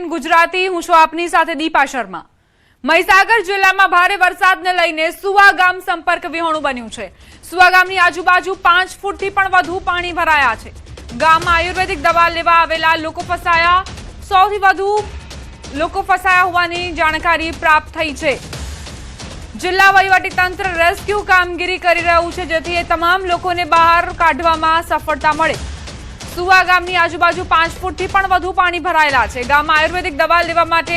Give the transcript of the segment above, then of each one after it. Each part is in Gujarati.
18 ગુજરાતી હું છું આપની સાથે દીપા શર્મા। મહીસાગર જિલ્લામાં ભારે વરસાદને લઈને સુવા ગામ સંપર્ક વિહોણું બન્યું છે। સુવા ગામની આજુબાજુ 5 ફૂટથી પણ વધુ પાણી ભરાયા છે। ગામમાં આયુર્વેદિક દવા લેવા આવેલા લોકો ફસાયા। 100 થી વધુ લોકો ફસાયા હોવાની જાણકારી પ્રાપ્ત થઈ છે। જિલ્લા વહીવટી તંત્ર રેસ્ક્યુ કામગીરી કરી રહ્યું છે જેથી તમામ લોકોને બહાર કાઢવામાં સફળતા મળે। સુવા ગામની આજુબાજુ 5 ફૂટથી પણ વધુ પાણી ભરાયેલા છે। ગામમાં આયુર્વેદિક દવા લેવા માટે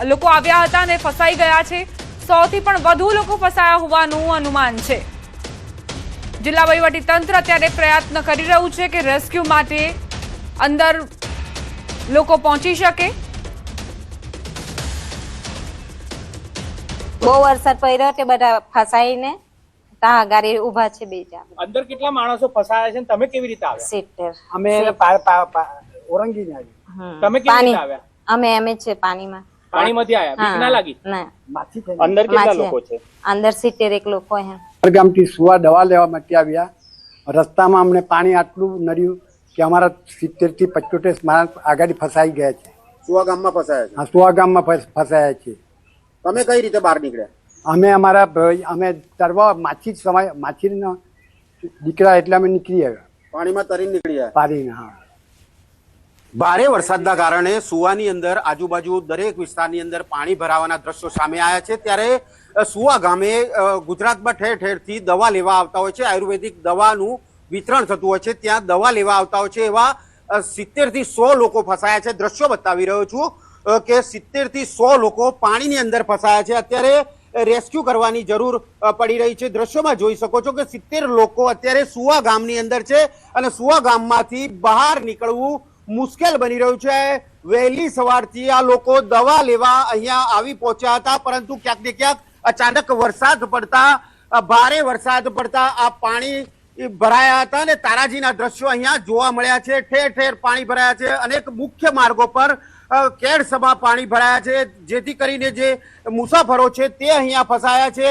લોકો આવ્યા હતા અને ફસાઈ ગયા છે। 100 થી પણ વધુ લોકો ફસાયા હોવાનું અનુમાન છે। જિલ્લા વહીવટી તંત્ર અત્યારે પ્રયત્ન કરી રહ્યું છે કે રેસ્ક્યુ માટે અંદર લોકો પહોંચી શકે। બહુ વરસાદ પડ્યો તે બધા ફસાઈને તા ગાડી ઊભા છે બે જા। અંદર કેટલા માણસો ફસાયા છે તમે કેવી રીતે આવ્યા? 70 અમે ઓરંગી ને આવ્યા। તમે કેવી રીતે આવ્યા? અમે છે પાણીમાં પાણીમાંથી આવ્યા? બીક ના લાગી? ના। અંદર કેટલા લોકો છે? અંદર 70 લોકો હે। ગામથી સુવા દવા લેવા માટે આવ્યા। રસ્તામાં અમને પાણી આટલું નડ્યું કે અમારા 70 થી 75 માણસ આગળ ફસાઈ ગયા છે। સુવા ગામમાં ફસાયા છે? હા, સુવા ગામમાં ફસાયા છે। તમે કઈ રીતે બહાર નીકળ્યા? અમે તરવા માછીના દીકરા એટલે અમે નીકળી આવ્યા। પાણીમાં તરીને નીકળ્યા? પાણીને, હા। ભારે વરસાદના કારણે સુવાની અંદર આજુબાજુ દરેક વિસ્તારની અંદર પાણી ભરાવાના દ્રશ્યો સામે આવ્યા છે। ત્યારે સુવા ગામે ગુજરાતમાં ઠેર ઠેરથી દવા લેવા આવતા હોય છે, આયુર્વેદિક દવાનું વિતરણ થતું હોય છે, ત્યાં દવા લેવા આવતા હોય છે। એવા 70 થી 100 લોકો ફસાયા છે। દ્રશ્યો બતાવી રહ્યો છું કે 70 થી 100 લોકો પાણીની અંદર ફસાયા છે। અત્યારે રેસ્ક્યુ કરવાની જરૂર પડી રહી છે। દ્રશ્યોમાં જોઈ શકો છો કે 70 લોકો અત્યારે સુવા ગામની અંદર છે અને સુવા ગામમાંથી બહાર નીકળવું મુશ્કેલ બની રહ્યું છે। વહેલી સવારથી આ લોકો દવા લેવા અહીંયા આવી પહોંચ્યા હતા, પરંતુ ક્યાંક ને ક્યાંક અચાનક વરસાદ પડતા, ભારે વરસાદ પડતા આ પાણી ભરાયા હતા અને તારાજીના દ્રશ્યો અહીંયા જોવા મળ્યા છે। ઠેર ઠેર પાણી ભરાયા છે। અનેક મુખ્ય માર્ગો પર કેડસમા પાણી ભરાયા છે, જેથી કરીને જે મુસાફરો છે તે અહીંયા ફસાયા છે।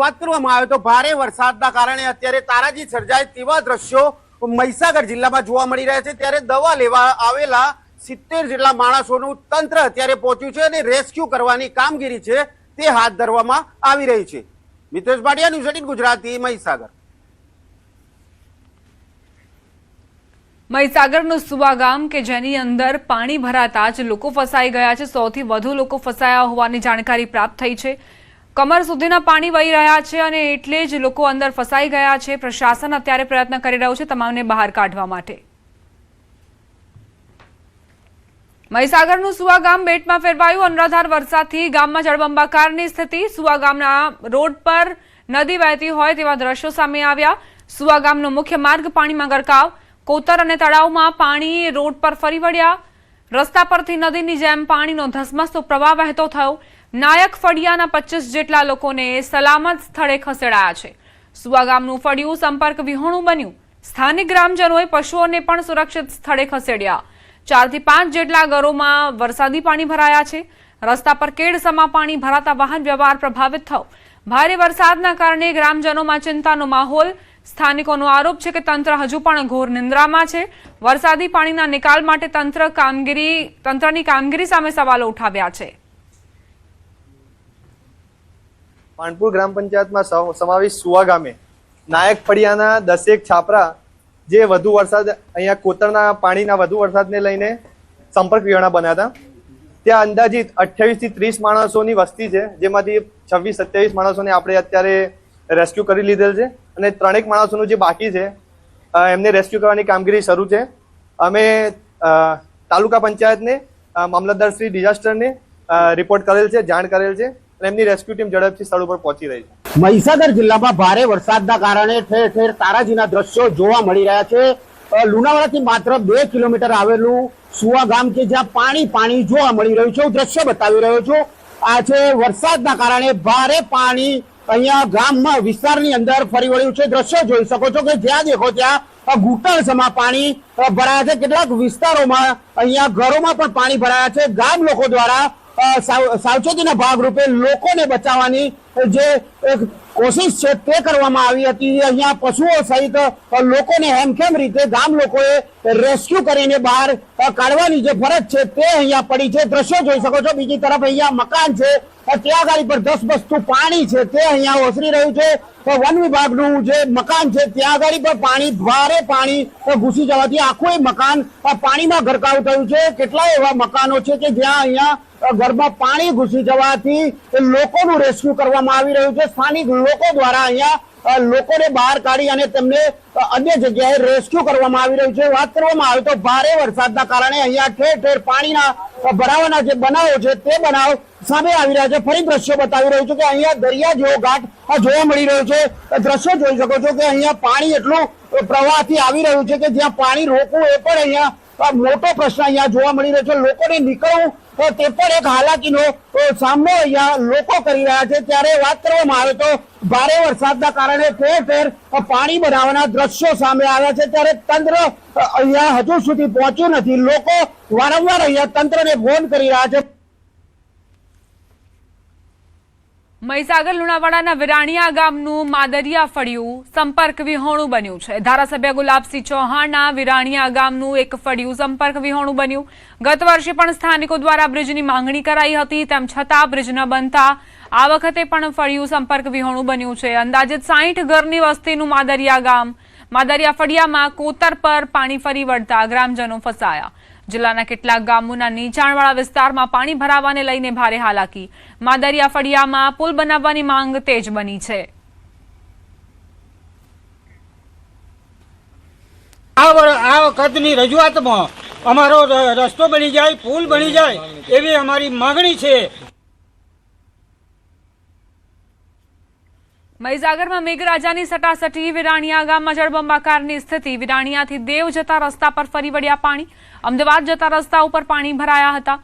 વાત કરવામાં આવે તો ભારે વરસાદના કારણે અત્યારે તારાજી સર્જાય તેવા દ્રશ્યો મહીસાગર જિલ્લામાં જોવા મળી રહ્યા છે। ત્યારે દવા લેવા આવેલા 70 જેટલા માણસોનું તંત્ર અત્યારે પહોંચ્યું છે અને રેસ્ક્યુ કરવાની કામગીરી છે તે હાથ ધરવામાં આવી રહી છે। મિતેશ ભાટિયા, ન્યૂઝ 18 ગુજરાતી, મહીસાગર। મહીસાગરનું સુવા ગામ કે જેની અંદર પાણી ભરાતા જ લોકો ફસાઈ ગયા છે। 100 થી વધુ લોકો ફસાયા હોવાની જાણકારી પ્રાપ્ત થઈ છે। કમર સુધીના પાણી વહી રહ્યા છે અને એટલે જ લોકો અંદર ફસાઈ ગયા છે। પ્રશાસન અત્યારે પ્રયત્ન કરી રહ્યું છે તમામને બહાર કાઢવા માટે। મહીસાગરનું સુવા ગામ બેટમાં ફેરવાયું। અનરાધાર વરસાદથી ગામમાં જળબંબાકારની સ્થિતિ। સુવા ગામના રોડ પર નદી વહેતી હોય તેવા દ્રશ્યો સામે આવ્યા। સુવા ગામનો મુખ્ય માર્ગ પાણીમાં ગરકાવ। કોતર અને તળાવમાં પાણી રોડ પર ફરી વળ્યા। રસ્તા પરથી નદીની જેમ પાણીનો ધસમસતો પ્રવાહ વહેતો થયો। નાયક ફળિયાના 25 જેટલા લોકોને સલામત સ્થળે ખસેડાયા છે। સુવા ગામનું ફળિયું સંપર્ક વિહોણું બન્યું। સ્થાનિક ગ્રામજનોએ પશુઓને પણ સુરક્ષિત સ્થળે ખસેડ્યા। 4 થી 5 જેટલા ઘરોમાં વરસાદી પાણી ભરાયા છે। રસ્તા પર કેડસમા પાણી ભરાતા વાહન વ્યવહાર પ્રભાવિત થયો। ભારે વરસાદના કારણે ગ્રામજનોમાં ચિંતાનો માહોલ। સ્થાનિકોનો આરોપ છે કે તંત્ર હજુ પણ ઘોર નિંદ્રામાં છે। વરસાદી પાણીના નિકાલ માટે તંત્રની કામગીરી સામે સવાલો ઉઠાવ્યા છે। પાનપુર ગ્રામ પંચાયતમાં સમાવેશ સુવા ગામે નાયક ફળિયાના 10 છાપરા જે વધુ વરસાદ અહીંયા કોતરના પાણીના વધુ વરસાદને લઈને સંપર્ક વિહોણા બન્યા હતા। ત્યાં અંદાજિત 28 થી 30 માણસોની વસ્તી છે, જેમાંથી 26-27 માણસોને આપણે અત્યારે રેસ્ક્યુ કરી લીધેલ છે અને 3 માણસોનું જે બાકી છે એમને રેસ્ક્યુ કરવાની કામગીરી શરૂ છે। અમે તાલુકા પંચાયતને, મામલતદાર શ્રી ડિઝાસ્ટરને રિપોર્ટ કરેલ છે, જાણ કરેલ છે અને એમની રેસ્ક્યુ ટીમ ઝડપથી સ્થળ ઉપર પહોંચી રહી છે। મહીસાગર જિલ્લામાં ભારે વરસાદના કારણે ઠેર ઠેર તારાજીના દ્રશ્યો જોવા મળી રહ્યા છે। લુણાવાડાથી માત્ર 2 કિલોમીટર આવેલું સુવા ગામ કે જ્યાં પાણી જોવા મળી રહ્યું છે। હું દ્રશ્ય બતાવી રહ્યો છું। આજે વરસાદના કારણે ભારે પાણી અહીંયા ગામમાં વિસ્તારની અંદર ફરી વળ્યું છે। દ્રશ્યો જોઈ શકો છો કે જ્યાં દેખો ત્યાં ઘૂંટણસમાં પાણી ભરાયા છે। કેટલાક વિસ્તારોમાં અહીંયા ઘરોમાં પણ પાણી ભરાયા છે। ગામ લોકો દ્વારા સાવચેતીના ભાગરૂપે લોકોને બચાવવાની જે કોશિશ છે તે કરવામાં આવી હતી। અહીંયા પશુઓ સહિત લોકોને હેમખેમ રીતે ગામ લોકોએ રેસ્ક્યુ કરીને બહાર કાઢવાની જે ફરજ છે તે અહીંયા પડી છે। દ્રશ્યો જોઈ શકો છો। બીજી તરફ અહીંયા મકાન છે, ત્યાં ગાડી પર 10 બસ્તુ પાણી છે તે અહીંયા ઓસરી રહ્યું છે। વન વિભાગનું જે મકાન છે ત્યાં ગાડી પર પાણી, ભારે પાણી ઘૂસી જવાથી આખું મકાન પાણીમાં ગરકાવ થયું છે। કેટલાય એવા મકાનો છે કે જ્યાં અહીંયા ઘરમાં પાણી ઘૂસી જવાથી લોકોનું રેસ્ક્યુ કરવામાં આવી રહ્યું છે। સ્થાનિક લોકો દ્વારા અહીંયા લોકોને બહાર કાઢી અને તેમને અન્ય જગ્યાએ રેસ્ક્યુ કરવામાં આવી રહ્યું છે। વાત કરવામાં આવે તો ભારે વરસાદના કારણે અહીંયા ઠેર ઠેર પાણીના ભરાવાના જે બનાવો છે તે બનાવ સામે આવી રહ્યા છે। ફરી દ્રશ્યો બતાવી રહ્યું છું કે અહીંયા દરિયા જેવો ઘાટ જોવા મળી રહ્યો છે। દ્રશ્યો જોઈ શકો છો કે અહીંયા પાણી એટલું પ્રવાહથી આવી રહ્યું છે કે જ્યાં પાણી રોકવું એ પણ અહીંયા મોટો પ્રશ્ન અહીંયા જોવા મળી રહ્યો છે। લોકોને નીકળવું તે પણ એક હાલાકીનો સામનો અહીંયા લોકો કરી રહ્યા છે। ત્યારે વાત કરવામાં આવે તો ભારે વરસાદના કારણે ઠેર ઠેર પાણી ભરાવાના દ્રશ્યો સામે આવ્યા છે। ત્યારે તંત્ર અહીંયા હજુ સુધી પહોંચ્યું નથી। લોકો વારંવાર અહીંયા તંત્રને ફોન કરી રહ્યા છે। મહીસાગર લુણાવાડાના વિરાણીયા ગામનું માદરિયા ફળિયું સંપર્ક વિહોણું બન્યું છે। ધારાસભ્ય ગુલાબસિંહ ચૌહાણના વિરાણીયા ગામનું એક ફળિયું સંપર્ક વિહોણું બન્યું। ગત વર્ષે પણ સ્થાનિકો દ્વારા બ્રિજની માંગણી કરાઈ હતી, તેમ છતાં બ્રિજ ન બનતા આ વખતે પણ ફળિયું સંપર્ક વિહોણું બન્યું છે। અંદાજિત 60 ઘરની વસ્તીનું માદરિયા ગામ, માદરિયા ફળિયામાં કોતર પર પાણી ફરી વળતા ગ્રામજનો ફસાયા। જિલ્લાના કેટલાક ગામોના નીચાણવાળા વિસ્તારમાં પાણી ભરાવાને લઈને ભારે હાલાકી। માદરિયા ફળિયામાં પુલ બનાવવાની માંગ તેજ બની છે। આ વખતની રજૂઆતમાં અમારો રસ્તો બની જાય, પુલ બની જાય એવી અમારી માંગણી છે। મહીસાગરમાં મેઘરાજાની સટાસટી, વિરાણીયા ગામમાં જળબંબાકારની સ્થિતિ। વિરાણીયાથી દેવ જતા રસ્તા પર ફરી વળ્યા પાણી। અમદાવાદ જતા રસ્તા ઉપર પાણી ભરાયા હતા।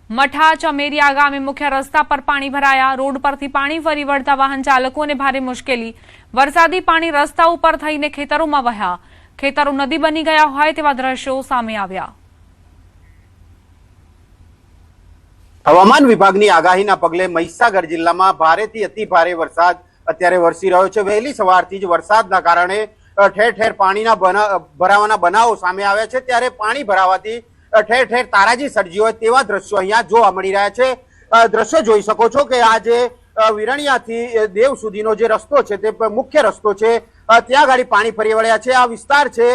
મઠા ચમેરિયા ગામે મુખ્ય રસ્તા પર પાણી ભરાયા। રોડ પરથી પાણી ફરી વળતા વાહન ચાલકોને ભારે મુશ્કેલી। વરસાદી પાણી રસ્તા ઉપર થઈને ખેતરોમાં વહ્યા। ખેતરો નદી બની ગયા હોય તેવા દ્રશ્યો સામે આવ્યા। હવામાન વિભાગની આગાહીના પગલે મહીસાગર જિલ્લામાં ભારેથી અતિ ભારે વરસાદ અત્યારે વરસી રહ્યો છે। વહેલી સવારથી જ વરસાદના કારણે ઠેર ઠેર પાણીના ભરાવાના બનાવો સામે આવ્યા છે। ત્યારે પાણી ભરાવાથી ઠેર ઠેર તારાજી સર્જી હોય તેવા દ્રશ્યો અહીંયા જોવા મળી રહ્યા છે। દ્રશ્યો જોઈ શકો છો કે આ જે વિરણિયાથી દેવ સુધીનો જે રસ્તો છે તે મુખ્ય રસ્તો છે, ત્યાં ગાડી પાણી ફરી વળ્યા છે। આ વિસ્તાર છે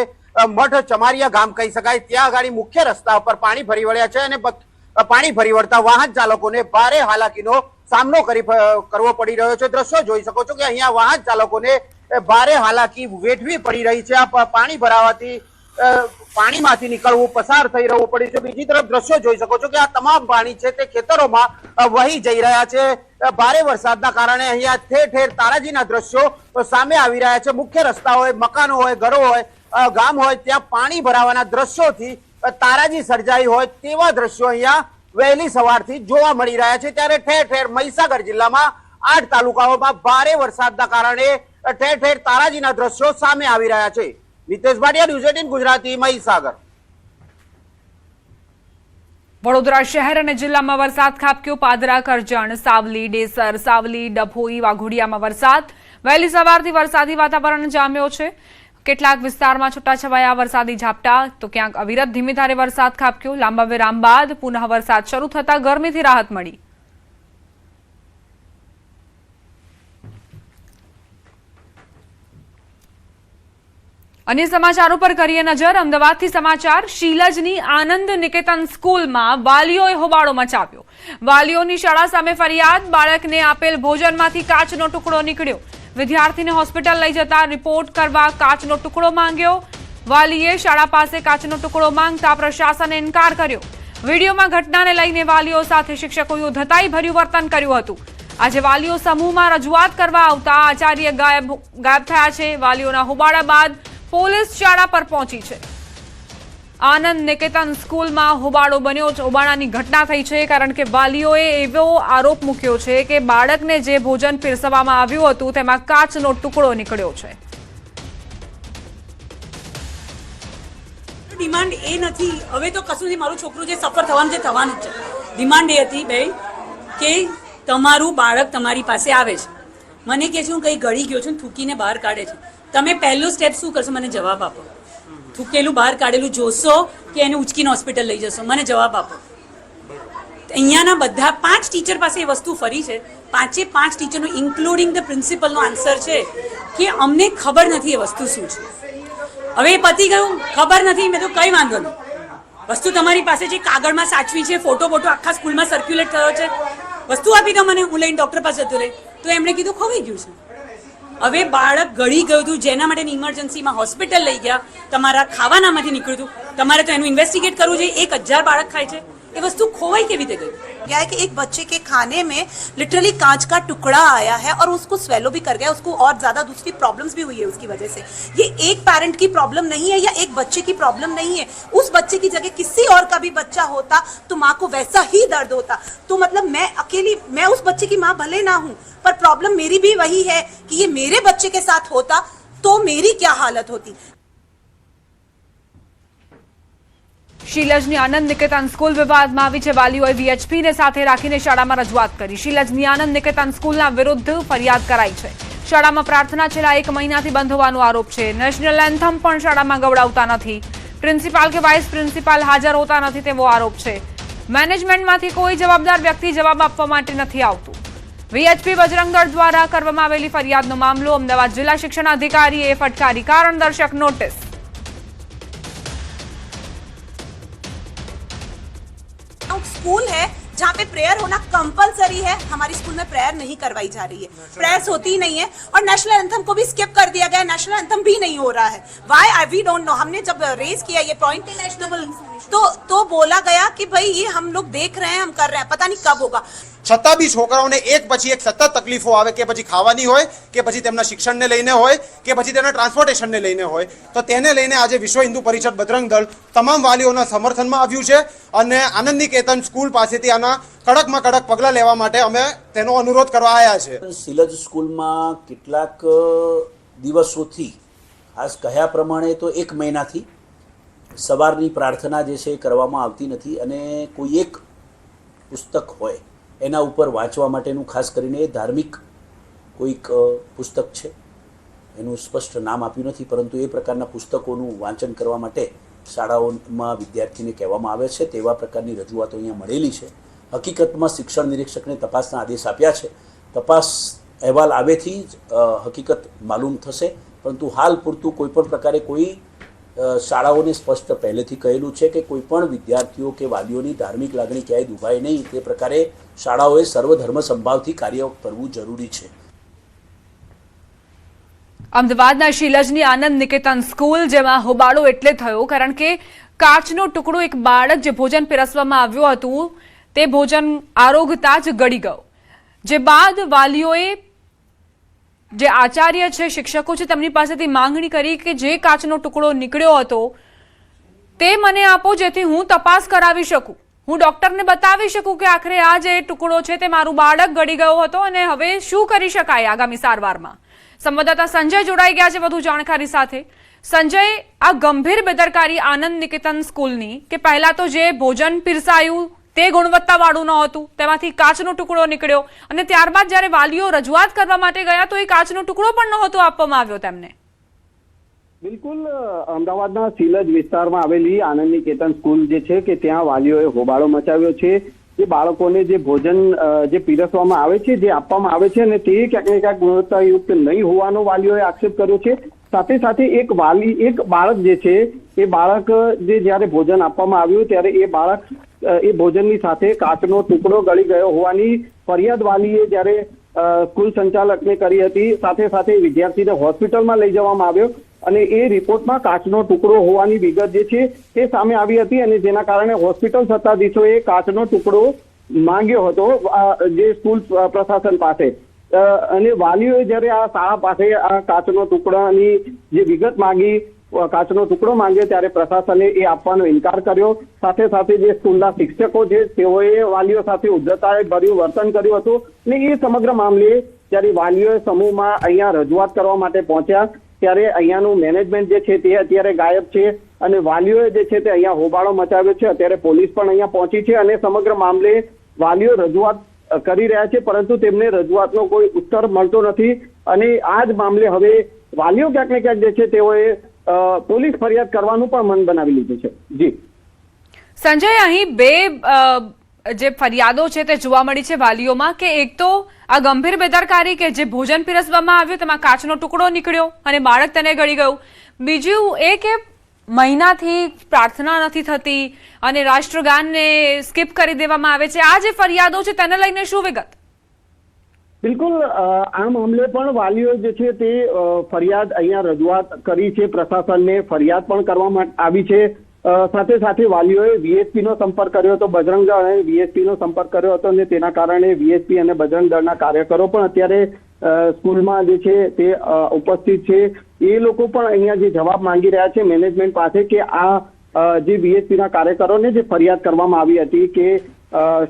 મઠ ચમારિયા ગામ કહી શકાય, ત્યાં ગાડી મુખ્ય રસ્તા ઉપર પાણી ફરી વળ્યા છે અને પાણી ફરી વળતા વાહન ચાલકોને ભારે હાલાકીનો સામનો કરવો પડી રહ્યો છે। દ્રશ્યો જોઈ શકો છો કે અહીંયા વાહન ચાલકોને ભારે હાલાકી વેઠવી પડી રહી છે। આ પાણી ભરાવાથી પાણીમાંથી નીકળવું, પસાર થઈ રહેવું પડ્યું છે। બીજી તરફ દ્રશ્યો જોઈ શકો છો કે આ તમામ પાણી છે તે ખેતરોમાં વહી જઈ રહ્યા છે। ભારે વરસાદના કારણે અહીંયા ઠેર ઠેર તારાજીના દ્રશ્યો સામે આવી રહ્યા છે। મુખ્ય રસ્તા હોય, મકાનો હોય, ઘરો હોય, ગામ હોય, ત્યાં પાણી ભરાવાના દ્રશ્યોથી તારાજી સર્જાઈ હોય તેવા દ્રશ્યો અહીંયા વહેલી સવારથી જોવા મળી રહ્યા છે। ત્યારે ઠેર ઠેર મહીસાગર જિલ્લામાં 8 તાલુકાઓમાં ભારે વરસાદના કારણે ઠેર ઠેર તારાજીના દ્રશ્યો સામે આવી રહ્યા છે। નિતેશ ભાટિયા, ન્યૂઝ 18 ગુજરાતી, મહીસાગર। વડોદરા શહેર અને જિલ્લામાં વરસાદ ખાબક્યો। પાદરા, કરજણ, સાવલી, ડેસર, સાવલી, ડભોઈ, વાઘોડિયામાં વરસાદ। વહેલી સવારથી વરસાદી વાતાવરણ જામ્યો છે। કેટલાક વિસ્તારમાં છૂટાછવાયા વરસાદી ઝાપટા તો ક્યાંક અવિરત ધીમી ધારે વરસાદ ખાબક્યો। લાંબા વિરામ બાદ પુનઃ વરસાદ શરૂ થતા ગરમીથી રાહત મળી। અન્ય સમાચારો પર કરીએ નજર। અમદાવાદથી સમાચાર। શીલજની આનંદ નિકેતન સ્કૂલમાં વાલીઓએ હોબાળો મચાવ્યો। વાલીઓની શાળા સામે ફરિયાદ। બાળકને આપેલ ભોજનમાંથી કાચનો ટુકડો નીકળ્યો। વિદ્યાર્થીને હોસ્પિટલ લઈ જતા રિપોર્ટ કરવા કાચનો ટુકડો માંગ્યો। વાલીએ શાળા પાસે કાચનો ટુકડો માંગતા પ્રશાસને ઇનકાર કર્યો। વિડીયોમાં ઘટનાને લઈને વાલીઓ સાથે શિક્ષકોએ ધતાઈભર્યું વર્તન કર્યું હતું। આજે વાલીઓ સમૂહમાં રજૂઆત કરવા આવતા આચાર્ય ગાયબ થયા છે। વાલીઓના હોબાળા બાદ પોલીસ શાળા પર પહોંચી છે। આનંદ નિકેતન સ્કૂલમાં હોબાળો બન્યો। હોબાળાની ઘટના થઈ છે કારણ કે વાલીઓએ એવો આરોપ મૂક્યો છે કે બાળકને જે ભોજન પીરસવામાં આવ્યું હતું તેમાં કાચનો ટુકડો નીકળ્યો છે। ડિમાન્ડ એ નથી, હવે તો કશું નહીં, મારું છોકરું જે સફર થવાનું છે થવાનું જ છે। ડિમાન્ડ એ હતી બે કે તમારું બાળક તમારી પાસે આવે છે, મને કહે છે હું કંઈ ગળી ગયો છું, થૂકીને બહાર કાઢે છે. તમે પહેલું સ્ટેપ શું કરશો? મને જવાબ આપો. થૂકેલું બહાર કાઢેલું જોશો કે એને ઉચકીને હોસ્પિટલ લઈ જશો? મને જવાબ આપો. અહીંયાના બધા 5 ટીચર પાસે એ વસ્તુ ફરી છે. 5 ટીચરનું ઇન્ક્લુડિંગ ધ પ્રિન્સિપલનો આન્સર છે કે અમને ખબર નથી એ વસ્તુ શું છે. હવે એ પતી ગયું, ખબર નથી. મેં તો કંઈ વાંધો નહીં, વસ્તુ તમારી પાસે જે કાગળમાં સાચવી છે, ફોટો આખા સ્કૂલમાં સર્ક્યુલેટ થયો છે, વસ્તુ આપી દો મને, હું લઈને ડૉક્ટર પાસે જતો રહે. તો એમણે કીધું ખવાઈ ગયું છે. હવે બાળક ગળી ગયું હતું, જેના માટેની ઇમરજન્સીમાં હોસ્પિટલ લઈ ગયા, તમારા ખાવાનામાંથી નીકળ્યું હતું, તમારે તો એનું ઇન્વેસ્ટિગેટ કરવું જોઈએ. 1000 બાળક ખાય છે, ये वस्तु खोवाई केवी दे गई. क्या है कि एक बच्चे के खाने में लिटरली कांच का टुकड़ा आया है और उसको स्वेलो भी कर गया, उसको और ज्यादा दूसरी प्रॉब्लम्स भी हुई है उसकी वजह से. ये एक पेरेंट की प्रॉब्लम नहीं है या एक बच्चे की प्रॉब्लम नहीं है. उस बच्चे की जगह किसी और का भी बच्चा होता तो माँ को वैसा ही दर्द होता. तो मतलब मैं उस बच्चे की माँ भले ना हूँ, पर प्रॉब्लम मेरी भी वही है कि ये मेरे बच्चे के साथ होता तो मेरी क्या हालत होती. શીલજની આનંદ નિકેતન સ્કૂલ વિવાદમાં આવી છે. વાલીઓએ વીએચપીને સાથે રાખીને શાળામાં રજૂઆત કરી. શીલજની આનંદ નિકેતન સ્કૂલના વિરુદ્ધ ફરિયાદ કરાઈ છે. શાળામાં પ્રાર્થના છેલ્લા 1 મહિનાથી બંધ હોવાનો આરોપ છે. નેશનલ એન્થમ પણ શાળામાં ગવડાવતા નથી. પ્રિન્સિપાલ કે વાઇસ પ્રિન્સિપાલ હાજર હોતા નથી તેવો આરોપ છે. મેનેજમેન્ટમાંથી કોઈ જવાબદાર વ્યક્તિ જવાબ આપવા માટે નથી આવતું. વીએચપી બજરંગ દળ દ્વારા કરવામાં આવેલી ફરિયાદનો મામલો અમદાવાદ જિલ્લા શિક્ષણ અધિકારીએ ફટકારી કારણદર્શક નોટિસ. स्कूल है जहाँ पे प्रेयर होना कंपलसरी है, हमारी स्कूल में प्रेयर नहीं करवाई जा रही है, प्रेयर्स होती ही नहीं है और नेशनल एंथम को भी स्किप कर दिया गया है. नेशनल एंथम भी नहीं हो रहा है. Why we don't know. हमने जब रेज किया ये पॉइंट तो बोला गया कि भाई ये हम लोग देख रहे हैं, हम कर रहे हैं, पता नहीं कब होगा. છતાં બી છોકરાઓને એક પછી એક સતત તકલીફો આવે, કે પછી ખાવાની હોય, કે પછી તેમના શિક્ષણને લઈને હોય, કે પછી તેમના ટ્રાન્સપોર્ટેશનને લઈને હોય. તો તેને લઈને આજે વિશ્વ હિન્દુ પરિષદ બજરંગ દળ તમામ વાલીઓના સમર્થનમાં આવ્યું છે અને આનંદ નિકેતન સ્કૂલ પાસેથી આના કડકમાં કડક પગલાં લેવા માટે અમે તેનો અનુરોધ કરવા આવ્યા છે. શીલજ સ્કૂલમાં કેટલાક દિવસોથી, ખાસ કહ્યા પ્રમાણે તો 1 મહિનાથી સવારની પ્રાર્થના જે છે એ કરવામાં આવતી નથી અને કોઈ એક પુસ્તક હોય એના ઉપર વાંચવા માટેનું, ખાસ કરીને ધાર્મિક કોઈક પુસ્તક છે, એનું સ્પષ્ટ નામ આપ્યું નથી, પરંતુ એ પ્રકારના પુસ્તકોનું વાંચન કરવા માટે શાળાઓમાં વિદ્યાર્થીને કહેવામાં આવે છે. તેવા પ્રકારની રજૂઆતો અહીંયા મળેલી છે. હકીકતમાં શિક્ષણ નિરીક્ષકને તપાસના આદેશ આપ્યા છે. તપાસ અહેવાલ આવેથી જ હકીકત માલુમ થશે, પરંતુ હાલ પૂરતું કોઈપણ પ્રકારે કોઈ શાળાઓને સ્પષ્ટ પહેલેથી કહેલું છે કે કોઈ પણ વિદ્યાર્થીઓ કે વાલીઓની ધાર્મિક લાગણી ક્યાંય દુભાય નહીં, તે પ્રકારે શાળાઓએ સર્વધર્મ સંભાવથી કાર્ય કરવું જરૂરી છે. અમદાવાદના શીલજની આનંદ નિકેતન સ્કૂલ, જેમાં હોબાળો એટલે થયો કારણ કે કાચનો ટુકડો એક બાળક જે ભોજન પીરસવામાં આવ્યું હતું તે ભોજન આરોગતા જ ગળી ગયો. જે બાદ વાલીઓએ, જે આચાર્ય છે, શિક્ષકો છે, તેમની પાસેથી માંગણી કરી કે જે કાચનો ટુકડો નીકળ્યો હતો તે મને આપો, જેથી હું તપાસ કરાવી શકું, હું ડોક્ટરને બતાવી શકું કે આખરે આ જે ટુકડો છે તે મારું બાળક ગળી ગયો હતો અને હવે શું કરી શકાય આગામી સારવારમાં. સંવાદદાતા સંજય જોડાઈ ગયા છે વધુ જાણકારી સાથે. સંજય, આ ગંભીર બેદરકારી આનંદ નિકેતન સ્કૂલની કે પહેલા તો જે ભોજન પીરસાયું તે ગુણવત્તાવાળું ન હતું, તેમાંથી કાચનો ટુકડો નીકળ્યો અને ત્યારબાદ જ્યારે વાલીઓ રજૂઆત કરવા માટે ગયા તો એ કાચનો ટુકડો પણ નહોતો આપવામાં આવ્યો તેમને. બિલકુલ, અમદાવાદના શીલજ વિસ્તારમાં આવેલી આનંદ નિકેતન સ્કૂલ જે છે કે ત્યાં વાલીઓએ હોબાળો મચાવ્યો છે. જે બાળકોને જે ભોજન જે પીરસવામાં આવે છે, જે આપવામાં આવે છે અને તે ક્યાંક ને ક્યાંક ગુણવત્તાયુક્ત નહીં હોવાનો વાલીઓએ આક્ષેપ કર્યો છે. સાથે સાથે એક બાળક જે છે એ બાળક જે જ્યારે ભોજન આપવામાં આવ્યું ત્યારે એ બાળક એ ભોજનની સાથે કાચનો ટુકડો ગળી ગયો હોવાની ફરિયાદ વાલીએ જ્યારે સ્કૂલ સંચાલકને કરી હતી. સાથે સાથે વિદ્યાર્થીને હોસ્પિટલમાં લઈ જવામાં આવ્યો અને એ રિપોર્ટમાં કાચનો ટુકડો હોવાની વિગત જે છે તે સામે આવી હતી અને જેના કારણે હોસ્પિટલ સત્તાધીશોએ કાચનો ટુકડો માંગ્યો હતો જે સ્કૂલ પ્રશાસન પાસે. અને વાલીઓએ જ્યારે આ શાળા પાસે આ કાચનો ટુકડાની જે વિગત માંગી, કાચનો ટુકડો માંગ્યો, ત્યારે પ્રશાસને એ આપવાનો ઇનકાર કર્યો. સાથે સાથે જે સ્કૂલના શિક્ષકો છે તેઓએ વાલીઓ સાથે ઉદ્ધતાએ ભર્યું વર્તન કર્યું હતું અને એ સમગ્ર મામલે જ્યારે વાલીઓએ સમૂહમાં અહીંયા રજૂઆત કરવા માટે પહોંચ્યા ત્યારે અહીંયાનું મેનેજમેન્ટ જે છે તે અત્યારે ગાયબ છે અને વાલીઓએ જે છે તે અહીંયા હોબાળો મચાવ્યો છે. અત્યારે પોલીસ પણ અહીંયા પહોંચી છે અને સમગ્ર મામલે વાલીઓ રજૂઆત કરી રહ્યા છે, પરંતુ તેમને રજૂઆતનો કોઈ ઉત્તર મળતો નથી અને આ જ મામલે હવે વાલીઓ ક્યાંક ને ક્યાંક જે છે તેઓએ પોલીસ ફરિયાદ કરવાનું પણ મન બનાવી લીધું છે. જી સંજય, અહીં બે જે ફરિયાદો છે તે જોવા મળી છે વાલીઓમાં કે એક તો આ ગંભીર બેદરકારી કે જે ભોજન પીરસવામાં આવ્યું તેમાં કાચનો ટુકડો નીકળ્યો અને બાળક તેને ગળી ગયું, બીજું એ કે મહિનાથી પ્રાર્થના નથી થતી અને રાષ્ટ્રગાનને સ્કીપ કરી દેવામાં આવે છે. આ જે ફરિયાદો છે તેને લઈને શું વિગત? બિલકુલ, આ મામલે પણ વાલીઓ જે છે તે ફરિયાદ અહીંયા રજૂઆત કરી છે, પ્રશાસનને ફરિયાદ પણ કરવામાં આવી છે. સાથે સાથે વાલીઓએ વીએસપી નો સંપર્ક કર્યો હતો, બજરંગ દળ અને વીએસપી નો સંપર્ક કર્યો હતો અને તેના કારણે વીએસપી અને બજરંગ દળના કાર્યકરો પણ અત્યારે સ્કૂલમાં જે છે તે ઉપસ્થિત છે. એ લોકો પણ અહીંયા જે જવાબ માંગી રહ્યા છે મેનેજમેન્ટ પાસે કે આ જે વીએસપી ના કાર્યકરોને જે ફરિયાદ કરવામાં આવી હતી કે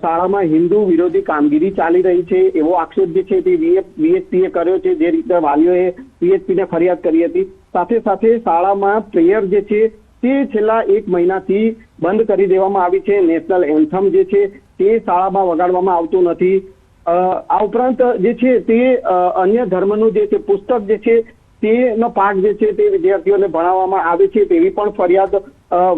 શાળામાં હિન્દુ વિરોધી કામગીરી ચાલી રહી છે એવો આક્ષેપ જે છે તે વીએસપીએ કર્યો છે, જે રીતે વાલીઓએ વીએસપીને ફરિયાદ કરી હતી. સાથે સાથે શાળામાં પ્રેયર જે છે તે છેલ્લા 1 મહિનાથી બંધ કરી દેવામાં આવી છે. નેશનલ એન્થમ જે છે તે શાળામાં વગાડવામાં આવતું નથી. આ ઉપરાંત જે છે તે અન્ય ધર્મનું જે છે પુસ્તક જે છે તેનો પાઠ જે છે તે વિદ્યાર્થીઓને ભણાવવામાં આવે છે તેવી પણ ફરિયાદ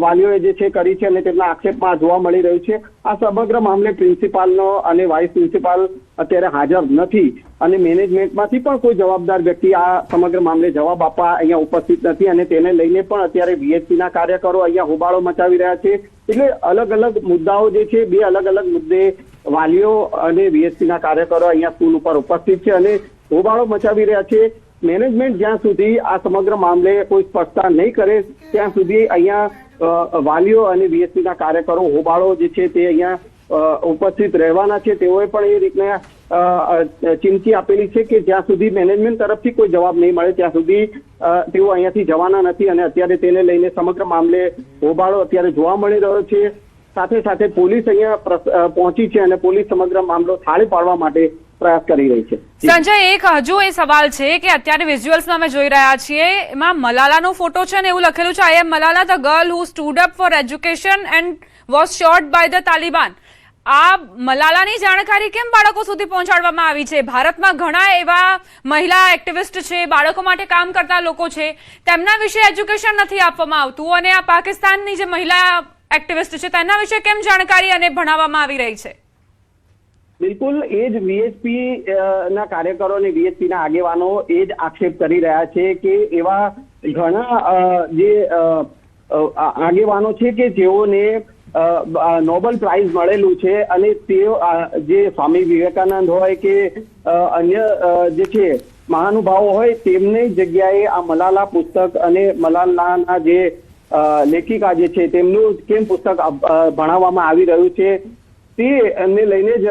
વાલીઓએ જે છે કરી છે અને તેમના આક્ષેપમાં જોવા મળી રહ્યું છે. આ સમગ્ર મામલે પ્રિન્સિપાલનો અને વાઇસ પ્રિન્સિપાલ અત્યારે હાજર નથી અને મેનેજમેન્ટમાંથી પણ કોઈ જવાબદાર વ્યક્તિ આ સમગ્ર મામલે જવાબ આપવા અહીંયા ઉપસ્થિત નથી અને તેને લઈને પણ અત્યારે વીએસપીના કાર્યકરો અહીંયા હોબાળો મચાવી રહ્યા છે. એટલે અલગ અલગ મુદ્દાઓ જે છે, બે અલગ અલગ મુદ્દે વાલીઓ અને વીએસપીના કાર્યકરો અહીંયા સ્કૂલ ઉપર ઉપસ્થિત છે અને હોબાળો મચાવી રહ્યા છે. મેનેજમેન્ટ જ્યાં સુધી આ સમગ્ર મામલે કોઈ સ્પષ્ટતા નહીં કરે ત્યાં સુધી અહીંયા વાલીઓ અને વીએસપીના કાર્યકરો હોબાળો જે છે તે અહીંયા ઉપસ્થિત રહેવાના છે. તેઓએ પણ એ રીતના ચીમકી આપેલી છે કે જ્યાં સુધી મેનેજમેન્ટ તરફથી કોઈ જવાબ નહીં મળે ત્યાં સુધી તેઓ અહીંયાથી જવાના નથી અને અત્યારે તેને લઈને સમગ્ર મામલે હોબાળો અત્યારે જોવા મળી રહ્યો છે. સાથે સાથે પોલીસ અહીંયા પહોંચી છે અને પોલીસ સમગ્ર મામલો થાળે પાડવા માટે પ્રયાસ કરી રહી છે. સંજય, એક હજુ એ સવાલ છે કે અત્યારે વિઝ્યુઅલ્સમાં અમે જોઈ રહ્યા છીએ એમાં મલાલાનો ફોટો છે ને એવું લખેલું છે I am Malala the girl who stood up for education and was shot by the Taliban. આ મલાલાની જાણકારી કેમ બાળકો સુધી પહોંચાડવામાં આવી છે? ભારતમાં ઘણા એવા મહિલા એક્ટિવિસ્ટ છે, બાળકો માટે કામ કરતા લોકો છે, તેમના વિશે એજ્યુકેશન નથી આપવામાં આવતું અને આ પાકિસ્તાનની જે મહિલા એક્ટિવિસ્ટ છે તેના વિશે કેમ જાણકારી અને ભણાવવામાં આવી રહી છે? બિલકુલ, એ જ વીએસપી ના કાર્યકરો અને વીએસપી ના આગેવાનો એ જ આક્ષેપ કરી રહ્યા છે કે એવા ઘણા જે આગેવાનો છે કે જેઓને નોબેલ પ્રાઇઝ મળેલું છે અને તેઓ જે સ્વામી વિવેકાનંદ હોય કે અન્ય જે છે મહાનુભાવો હોય તેમની જગ્યાએ આ મલાલા પુસ્તક અને મલાલાના જે લેખિકા જે છે તેમનું કેમ પુસ્તક ભણાવવામાં આવી રહ્યું છે તેને લઈને જ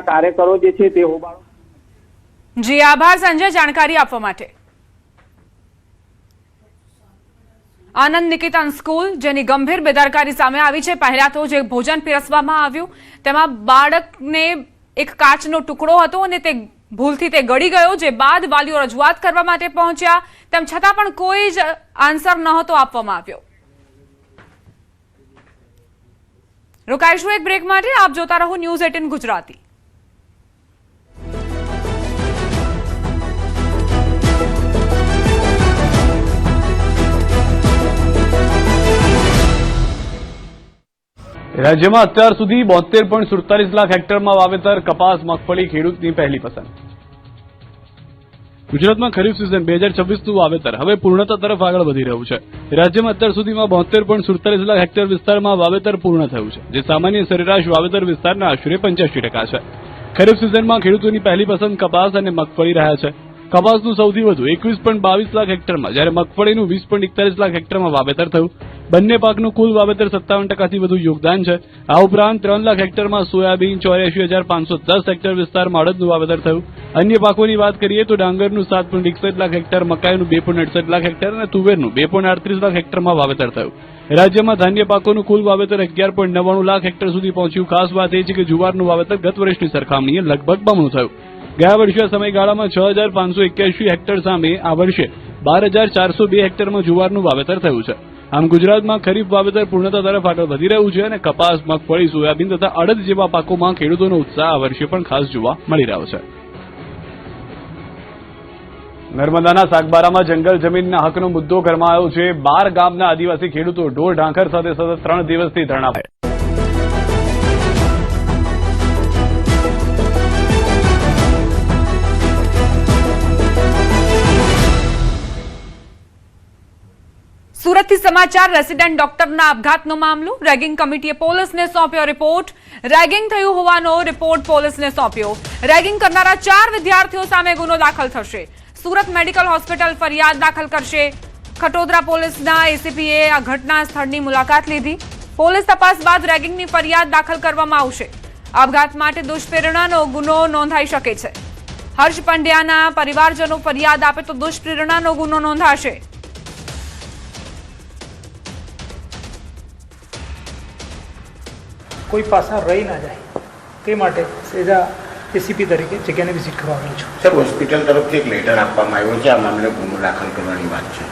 કાર્યકરો જે છે તે હોબાળો. જી આભાર સંજય જાણકારી આપવા માટે. આનંદ નિકેતન સ્કૂલ જેની ગંભીર બેદરકારી સામે આવી છે. પહેલા તો જે ભોજન પીરસવામાં આવ્યું તેમાં બાળકને એક કાચનો ટુકડો હતો અને તે ભૂલથી તે ગળી ગયો, જે બાદ વાલીઓ રજૂઆત કરવા માટે પહોંચ્યા તેમ છતાં પણ કોઈ જ આન્સર નહોતો આપવામાં આવ્યો. રોકાઈશું એક બ્રેક માટે. આપ જોતા રહો ન્યૂઝ 18 ગુજરાતી. રાજ્યમાં અત્યાર સુધી 72.47 લાખ હેક્ટરમાં વાવેતર કપાસ મગફળી ખેડૂતની પહેલી પસંદ. ગુજરાતમાં ખરીફ સિઝન 2026નું વાવેતર હવે પૂર્ણતા તરફ આગળ વધી રહ્યું છે. રાજ્યમાં અત્યાર સુધીમાં 72.47 લાખ હેક્ટર વિસ્તારમાં વાવેતર પૂર્ણ થયું છે, જે સામાન્ય સરેરાશ વાવેતર વિસ્તારના આશરે 85% છે. ખરીફ સિઝનમાં ખેડૂતોની પહેલી પસંદ કપાસ અને મગફળી રહ્યા છે. કપાસનું સૌથી વધુ 21.22 લાખ હેક્ટરમાં, જ્યારે મગફળીનું 20.41 લાખ હેક્ટરમાં વાવેતર થયું. બંને પાકનું કુલ વાવેતર 57% વધુ યોગદાન છે. આ ઉપરાંત 3 લાખ હેક્ટરમાં સોયાબીન, 84,510 હેક્ટર વિસ્તારમાં અડદનું વાવેતર થયું. અન્ય પાકોની વાત કરીએ તો ડાંગરનું 7.61 લાખ હેક્ટર, મકાઈનું 2.68 લાખ હેક્ટર અને તુવેરનું 2.38 લાખ હેક્ટરમાં વાવેતર થયું. રાજ્યમાં ધાન્ય પાકોનું કુલ વાવેતર 11.99 લાખ હેક્ટર સુધી પહોંચ્યું. ખાસ વાત એ છે કે જુવારનું વાવેતર ગત વર્ષની સરખામણીએ લગભગ બમણું થયું. ગયા વર્ષે સમયગાળામાં 6,581 હેક્ટર સામે આ વર્ષે 12,402 હેક્ટરમાં જુવારનું વાવેતર થયું છે. આમ ગુજરાતમાં ખરીફ વાવેતર પૂર્ણતા તરફ આગળ વધી રહ્યું છે અને કપાસ, મગફળી, સોયાબીન તથા અડદ જેવા પાકોમાં ખેડૂતોનો ઉત્સાહ આ વર્ષે પણ ખાસ જોવા મળી રહ્યો છે. નર્મદાના સાગબારામાં જંગલ જમીનના હકનો મુદ્દો ગરમાયો છે. 12 ગામના આદિવાસી ખેડૂતો ઢોર ઢાંખર સાથે સતત 3 દિવસથી ધરણા પર. સુરતથી સમાચાર. રેસિડેન્ટ ડોક્ટરના આપઘાતનો મામલો. રેગિંગ કમિટીએ પોલીસને સોંપ્યો રિપોર્ટ. રેગિંગ થયું હોવાનો રિપોર્ટ પોલીસને સોંપ્યો. રેગિંગ કરનારા 4 વિદ્યાર્થીઓ સામે ગુનો દાખલ થશે. સુરત મેડિકલ હોસ્પિટલ ફરિયાદ દાખલ કરશે. ખટોદરા પોલીસના એસીપીએ આ ઘટના સ્થળની મુલાકાત લીધી. પોલીસ તપાસ બાદ રેગિંગની ફરિયાદ દાખલ કરવામાં આવશે. આપઘાત માટે દુષ્પ્રેરણાનો ગુનો નોંધાઈ શકે છે. હર્ષ પંડ્યાના પરિવારજનો ફરિયાદ આપે તો દુષ્પ્રેરણાનો ગુનો નોંધાશે. કોઈ પાસા રહી ના જાય તે માટે સેજા એસીપી તરીકે જગ્યાને વિઝિટ કરવા આવ્યો છું. સર, હોસ્પિટલ તરફથી એક લેટર આપવામાં આવ્યો છે. આ મામલે ગુનો દાખલ કરવાની વાત છે.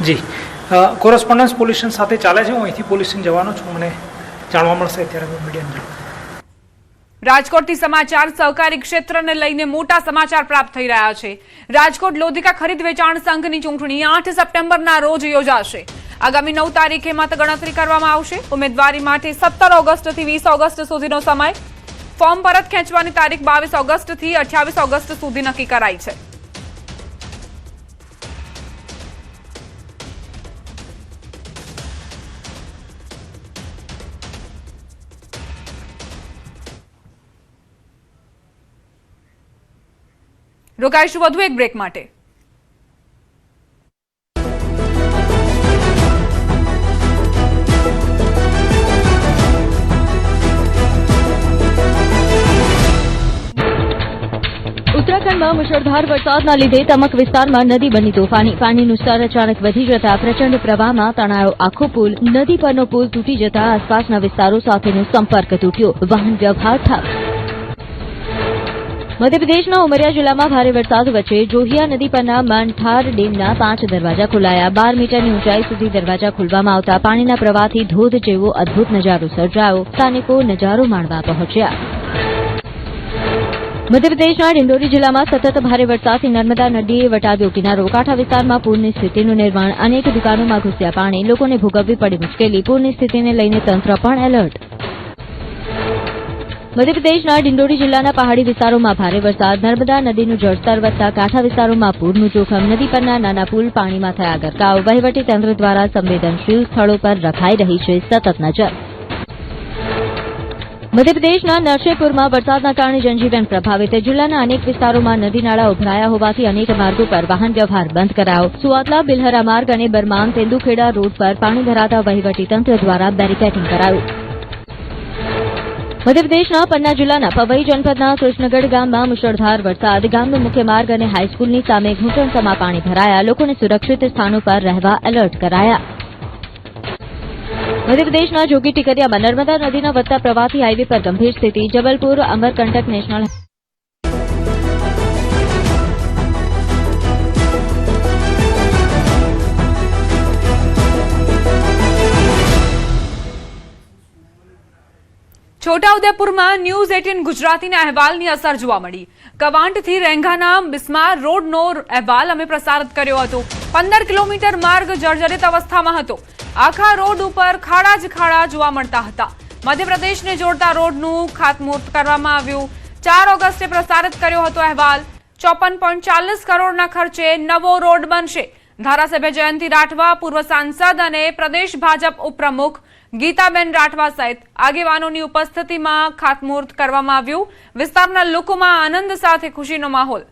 જી, કોરસ્પોન્ડન્સ પોલીસ સ્ટેશન સાથે ચાલે છે. હું અહીંથી પોલીસ સ્ટેશન જવાનો છું. મને જાણવા મળશે ત્યારે હું મીડિયાને જાણ. રાજકોટથી સમાચાર. સહકારી ક્ષેત્રને લઈને મોટા સમાચાર પ્રાપ્ત થઈ રહ્યા છે. રાજકોટ લોધિકા ખરીદ વેચાણ સંઘની ચૂંટણી 8 સપ્ટેમ્બરના રોજ યોજાશે. આગામી 9 તારીખે મતગણતરી કરવામાં આવશે. ઉમેદવારી માટે 17 ઓગસ્ટથી 20 ઓગસ્ટ સુધીનો સમય. ફોર્મ પરત ખેંચવાની તારીખ 22 ઓગસ્ટથી 28 ઓગસ્ટ સુધી નક્કી કરાઈ છે. રોકાઈશું વધુ એક બ્રેક માટે. ઉત્તરાખંડમાં મુશળધાર વરસાદના લીધે તમક વિસ્તારમાં નદી બની તોફાની. પાણીનું સ્તર અચાનક વધી જતા પ્રચંડ પ્રવાહમાં તણાયો આખો પુલ. નદી પરનો પુલ તૂટી જતા આસપાસના વિસ્તારો સાથેનો સંપર્ક તૂટ્યો. વાહન વ્યવહાર ઠપ. મધ્યપ્રદેશના ઉમરિયા જિલ્લામાં ભારે વરસાદ વચ્ચે જોહિયા નદી પરના માનઠાર ડેમના 5 દરવાજા ખોલાયા. 12 મીટરની ઊંચાઈ સુધી દરવાજા ખોલવામાં આવતા પાણીના પ્રવાહથી ધોધ જેવો અદભુત નજારો સર્જાયો. સ્થાનિકો નજારો માણવા પહોંચ્યા. મધ્યપ્રદેશના ડિંડોરી જિલ્લામાં સતત ભારે વરસાદથી નર્મદા નદીએ વટાવ્યો કિનારો. કાંઠા વિસ્તારમાં પૂરની સ્થિતિનું નિર્માણ. અનેક દુકાનોમાં ઘૂસ્યા પાણી. લોકોને ભોગવવી પડી મુશ્કેલી. પૂરની સ્થિતિને લઈને તંત્ર પણ એલર્ટ. મધ્યપ્રદેશના ડિંડોરી જિલ્લાના પહાડી વિસ્તારોમાં ભારે વરસાદ. નર્મદા નદીનું જળસ્તર વધતા કાંઠા વિસ્તારોમાં પૂરનું જોખમ. નદી પરના નાના પુલ પાણીમાં થયા ગરકાવ. વહીવટી તંત્ર દ્વારા સંવેદનશીલ સ્થળો પર રખાઈ રહી છે સતત નજર. મધ્યપ્રદેશના નરસિંહપુરમાં વરસાદના કારણે જનજીવન પ્રભાવિત. જિલ્લાના અનેક વિસ્તારોમાં નદી નાળા ઉભરાયા હોવાથી અનેક માર્ગો પર વાહન વ્યવહાર બંધ કરાયો. સુઆતલા બિલહરા માર્ગ અને બરમાન તેંદુખેડા રોડ પર પાણી ભરાતા વહીવટીતંત્ર દ્વારા બેરિકેડિંગ કરાયું. મધ્યપ્રદેશના પન્ના જિલ્લાના પવઈ જનપદના કૃષ્ણગઢ ગામમાં મુશળધાર વરસાદ. ગામનો મુખ્ય માર્ગ અને હાઈસ્કૂલની સામે ઘૂંટણસમા પાણી ભરાયા. લોકોને સુરક્ષિત સ્થાનો પર રહેવા એલર્ટ કરાયા. મધ્યપ્રદેશના જોગી ટીકરિયામાં નર્મદા નદીના વધતા પ્રવાહથી હાઈવે પર ગંભીર સ્થિતિ. જબલપુર અમરકંટક નેશનલ છોટાઉદેપુરમાં ન્યૂઝ 18 ગુજરાતીના અહેવાલની અસર જોવા મળી. કવાંટથી રેંગાના બિસ્માર રોડનો અહેવાલ અમે પ્રસારિત કર્યો હતો. 15 કિલોમીટર માર્ગ જર્જરિત અવસ્થામાં હતો. આખા રોડ ઉપર ખાડા જ ખાડા જોવા મળતા હતા. મધ્યપ્રદેશને જોડતા રોડનું ખાતમુહૂર્ત કરવામાં આવ્યું. 4 ઓગસ્ટે પ્રસારિત કર્યો હતો અહેવાલ. 54.40 કરોડના ખર્ચે નવો રોડ બનશે. ધારાસભ્ય જયંતિ રાઠવા, પૂર્વ સાંસદ અને પ્રદેશ ભાજપ ઉપપ્રમુખ ગીતાબેન રાઠવા સહિત આગેવાનોની ઉપસ્થિતિમાં ખાતમુહૂર્ત કરવામાં આવ્યું. વિસ્તારના લોકોમાં આનંદ સાથે ખુશીનો માહોલ.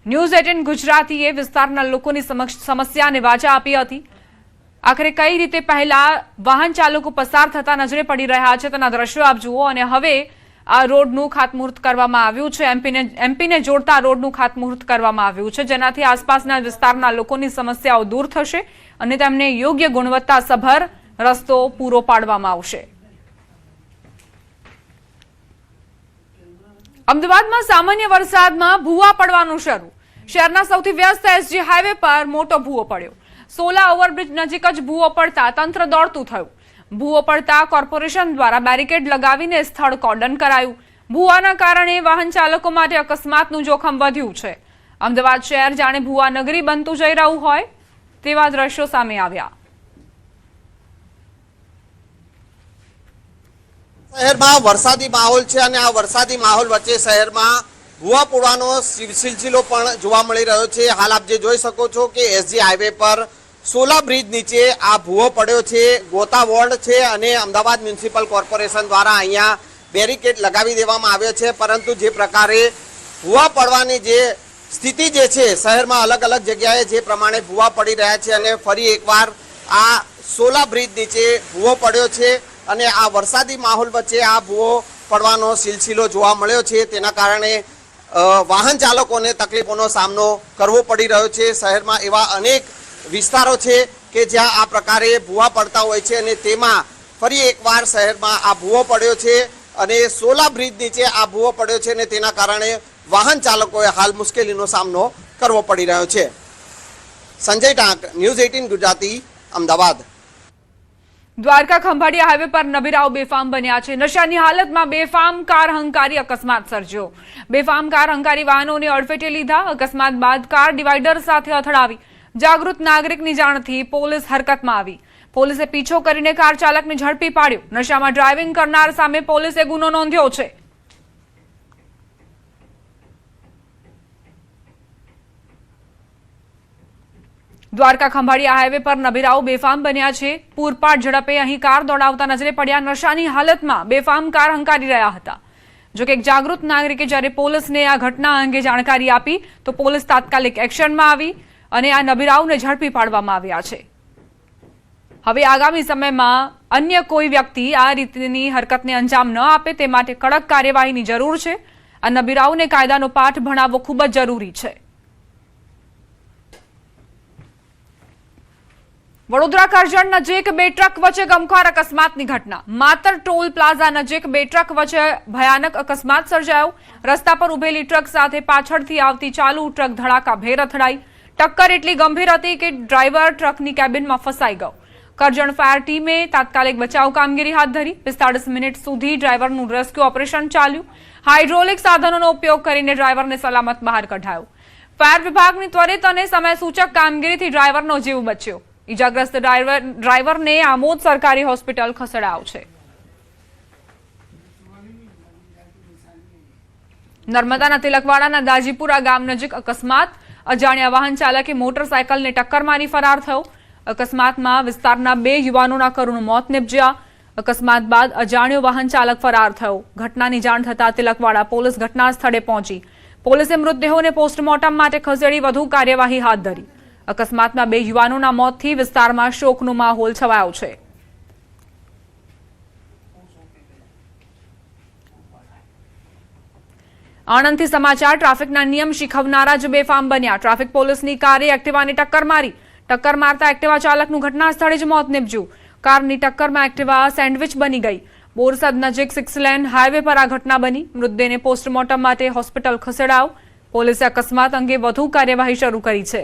ન્યૂઝ 18 ગુજરાતીએ વિસ્તારના લોકોની સમસ્યાને વાચા આપી હતી. આખરે કઈ રીતે પહેલા વાહન ચાલકો પસાર થતા નજરે પડી રહ્યા છે તેના દ્રશ્યો આપ જુઓ. અને હવે આ રોડનું ખાતમુહૂર્ત કરવામાં આવ્યું છે. એમપીને જોડતા રોડનું ખાતમુહૂર્ત કરવામાં આવ્યું છે, જેનાથી આસપાસના વિસ્તારના લોકોની સમસ્યાઓ દૂર થશે અને તેમને યોગ્ય ગુણવત્તાસભર રસ્તો પૂરો પાડવામાં આવશે. અમદાવાદમાં સામાન્ય વરસાદમાં ભૂવા પડવાનું શરૂ. શહેરના સૌથી વ્યસ્ત એસજી હાઈવે પર મોટો ભૂવો પડ્યો. સોલા ઓવરબ્રિજ નજીક જ ભૂવો પડતા તંત્ર દોડતું થયું. ભૂવો પડતા કોર્પોરેશન દ્વારા બેરિકેડ લગાવીને સ્થળ કોર્ડન કરાયું. ભૂવાના કારણે વાહન ચાલકો માટે અકસ્માતનું જોખમ વધ્યું છે. અમદાવાદ શહેર જાણે ભૂવા નગરી બનતું જઈ રહ્યું હોય તેવા દ્રશ્યો સામે આવ્યા. શહેરમાં વરસાદી માહોલ છે અને આ વરસાદી માહોલ વચ્ચે શહેરમાં ભૂવા પડવાનો સિલસિલો પણ જોવા મળી રહ્યો છે. હાલ આપ જે જોઈ શકો છો કે એસજી હાઈવે પર સોલા બ્રિજ નીચે આ ભૂવો પડ્યો છે. ગોતા વોર્ડ છે અને અમદાવાદ મ્યુનિસિપલ કોર્પોરેશન દ્વારા અહીંયા બેરિકેડ લગાવી દેવામાં આવ્યો છે, પરંતુ જે પ્રકારે ભૂવા પડવાની જે સ્થિતિ જે છે શહેરમાં અલગ અલગ જગ્યાએ જે પ્રમાણે ભૂવા પડી રહ્યા છે અને ફરી એકવાર આ સોલા બ્રિજ નીચે ભૂવો પડ્યો છે અને આ વરસાદી માહોલ વચ્ચે આ ભૂવો પડવાનો સિલસિલો જોવા મળ્યો છે. તેના કારણે વાહન ચાલકોને તકલીફોનો સામનો કરવો પડી રહ્યો છે. શહેરમાં એવા અનેક વિસ્તારો છે કે જ્યાં આ પ્રકારે ભૂવા પડતા હોય છે અને તેમાં ફરી એકવાર શહેરમાં આ ભૂવો પડ્યો છે અને સોલા બ્રિજ નીચે આ ભૂવો પડ્યો છે અને તેના કારણે વાહન ચાલકોએ હાલ મુશ્કેલીનો સામનો કરવો પડી રહ્યો છે. સંજય ટાંક, ન્યૂઝ 18 ગુજરાતી, અમદાવાદ. દ્વારકા ખંભાળિયા હાઈવે પર નબીરાઓ બેફામ બન્યા છે. નશાની હાલતમાં બેફામ કાર હંકારી અકસ્માત સર્જ્યો. બેફામ કાર હંકારી વાહનોને અડફેટે લીધા. અકસ્માત બાદ કાર ડિવાઈડર સાથે અથડાવી. જાગૃત નાગરિકની જાણથી પોલીસ હરકતમાં આવી. પોલીસે પીછો કરીને કાર ચાલકને ઝડપી પાડ્યો. નશામાં ડ્રાઇવિંગ કરનાર સામે પોલીસે ગુનો નોંધ્યો છે. દ્વારકા ખંભાળિયા હાઈવે પર નબીરાઓ બેફામ બન્યા છે. પૂરપાટ ઝડપે અહીં કાર દોડાવતા નજરે પડ્યા. નશાની હાલતમાં બેફામ કાર હંકારી રહ્યા હતા. જોકે એક જાગૃત નાગરિકે જ્યારે પોલીસને આ ઘટના અંગે જાણકારી આપી તો પોલીસ તાત્કાલિક એક્શનમાં આવી અને આ નબીરાઓને ઝડપી પાડવામાં આવ્યા છે. હવે આગામી સમયમાં અન્ય કોઈ વ્યક્તિ આ રીતની હરકતને અંજામ ન આપે તે માટે કડક કાર્યવાહીની જરૂર છે. આ નબીરાઓને કાયદાનો પાઠ ભણાવવો ખૂબ જ જરૂરી છે. વડોદરા કરજણ નજીક બે ટ્રક વચ્ચે ગમખ્વાર અકસ્માતની ઘટના. માતર ટોલ પ્લાઝા નજીક બે ટ્રક વચ્ચે ભયાનક અકસ્માત સર્જાયો. રસ્તા પર ઉભેલી ટ્રક સાથે પાછળથી આવતી ચાલુ ટ્રક ધડાકાભેર અથડાઈ. ટક્કર એટલી ગંભીર હતી કે ડ્રાઈવર ટ્રકની કેબિનમાં ફસાઈ ગયો. કરજણ ફાયર ટીમે તાત્કાલિક બચાવ કામગીરી હાથ ધરી. 45 મિનિટ સુધી ડ્રાઈવરનું રેસ્ક્યુ ઓપરેશન ચાલ્યું. હાઇડ્રોલિક સાધનોનો ઉપયોગ કરીને ડ્રાઈવરને સલામત બહાર કઢાયો. ફાયર વિભાગની ત્વરિત અને સમયસૂચક કામગીરીથી ડ્રાઈવરનો જીવ બચ્યો. ઇજાગ્રસ્ત ડ્રાઈવરને આમોદ સરકારી હોસ્પિટલ ખસેડાયો છે. નર્મદાના તિલકવાડાના દાજીપુરા ગામ નજીક અકસ્માત. અજાણ્યા વાહન ચાલકે મોટરસાયકલને ટક્કર મારી ફરાર થયો. અકસ્માતમાં વિસ્તારના 2 યુવાનોના કરુણ મોત નિપજ્યા. અકસ્માત બાદ અજાણ્યો વાહન ચાલક ફરાર થયો. ઘટનાની જાણ થતાં તિલકવાડા પોલીસ ઘટના સ્થળે પહોંચી. પોલીસે મૃતદેહોને પોસ્ટમોર્ટમ માટે ખસેડી વધુ કાર્યવાહી હાથ ધરી. અકસ્માતમાં 2 યુવાનોના મોતથી વિસ્તારમાં શોકનો માહોલ છવાયો છે. આણંદથી સમાચાર. ટ્રાફિકના નિયમ શીખવનારા જ બેફામ બન્યા. ટ્રાફિક પોલીસની કારે એક્ટિવાને ટક્કર મારી. ટક્કર મારતા એક્ટિવા ચાલકનું ઘટના સ્થળે જ મોત નિપજ્યું. કારની ટક્કરમાં એક્ટિવા સેન્ડવિચ બની ગઈ. બોરસદ નજીક 6 લેન હાઈવે પર આ ઘટના બની. મૃતદેહને પોસ્ટમોર્ટમ માટે હોસ્પિટલ ખસેડાયો. પોલીસે અકસ્માત અંગે વધુ કાર્યવાહી શરૂ કરી છે.